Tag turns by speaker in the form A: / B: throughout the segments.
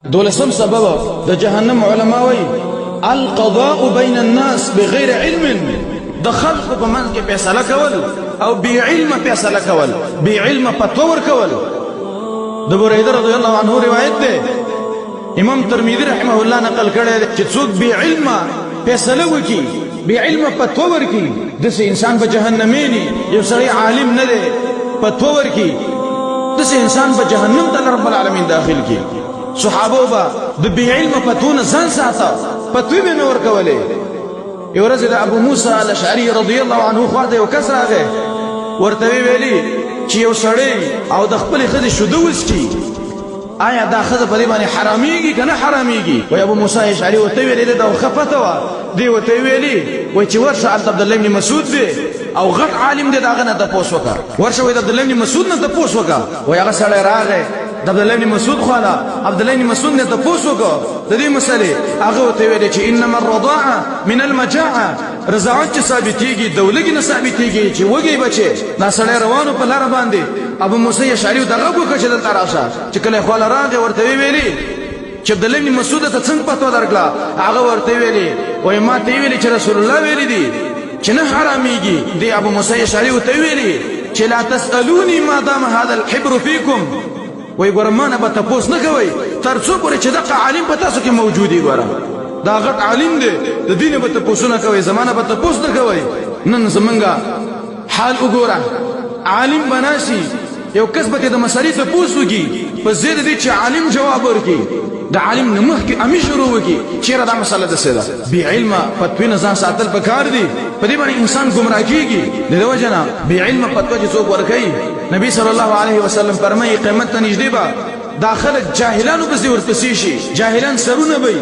A: دولسم سبب د جهنم علماء وی القضاء بين الناس بغیر علم، د خلق په منځ کې فیصله کول او بی علم فیصله کول، بی علم فتوا ورکول. د ابو هريره رضی الله عنه روایت ده، امام ترمذی رحمه الله نقل کړی چې څوک بی علم فیصله وکي، بی علم فتوا ورکي، دسه انسان په جهنمی نه. یو سړی عالم نه دی فتوا ورکي، دسه انسان په جهنم ته رب العالمین داخل کی. صحابه با د بی علم فتونه ځان ساته، فتوی به نور کوله. یو ورځ د ابو موسی الاشعری رضی الله عنه خواته یو کس راغی، ورته ویلي چې یو سړی او د خپل خدای شوده وسکی، آیا دا خزه په دې باندې حراميږي کنه حراميږي؟ وای ابو موسی الاشعری ورته ویلي دا خفته وا دی، ورته ویلي وای چې ورشه عبد الله بن مسعود دی او غټ عالم دی، داغه نه تاسو وکړه، ورشه وای عبد الله بن مسعود نه تاسو وکړه. وای هغه سړی راغی د عبد الله بن مسعود خواله، عبد الله بن مسعود نه تاسو وکړه د دې مسلې. هغه ورته ویلي چې انما الرضاعه من المجاعه، رضاعت چې ثابتېږي دولګي نه ثابتېږي چې وږي بچي. دا سړی روانو په لار باندې ابو موسی الاشعری دغه وکړه چې دلته راشه، چې کله خواله راغی ورته ویلي چې عبد الله بن مسعود ته څنګه پتو درکړه؟ هغه ورته ویلي وای ما ته ویلي چې رسول الله ویلي دي چې نه حراميږي. دی ابو موسی الاشعری ورته ویلي چې لا تسالوني ما دام هذا الحبر فيكم، وای ګوره ما نه به تاسو نه کوي تر څو پورې چې دغه عالم په تاسو کې موجودي. ګوره دا غټ عالم دی، د دین به تاسو نه کوي، زمانه به تاسو نه کوي. نن زمونږه حال وګوره، عالم بناسي یو کس به د مسالې ته پوښتنه په زید دي چې عالم جواب ورکړي، د عالم نه مخکې امي شروع وکړي چیرې دا مسله ده سره بی علم فتوی نه ځان ساتل پکار دي. په دې باندې انسان گمراه کیږي. د وجه نه بی علم فتوا چې څوک ورکړي، نبی صلی الله علیه وسلم فرمایي قیامت ته نږدې به داخله جاهلانو پسې ورپسې شي، جاهلان سرونه وي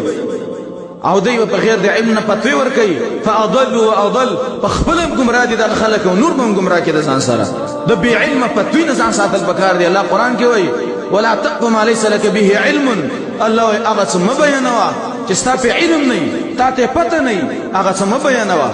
A: او دوی په غیر د علم نه فتوی ورکړي، فاضل واضل، په خپل گمراه دي د خلک او نور به گمراه کړي ځان سره. د بی علم فتوی نه ځان ساتل پکار دي. الله قران کې وایي ولا تقف ما ليس لك به علم، الله هغه څه مه بیانوه چې ستا په علم نه تا ته پته نه هغه څه مه بیانوه.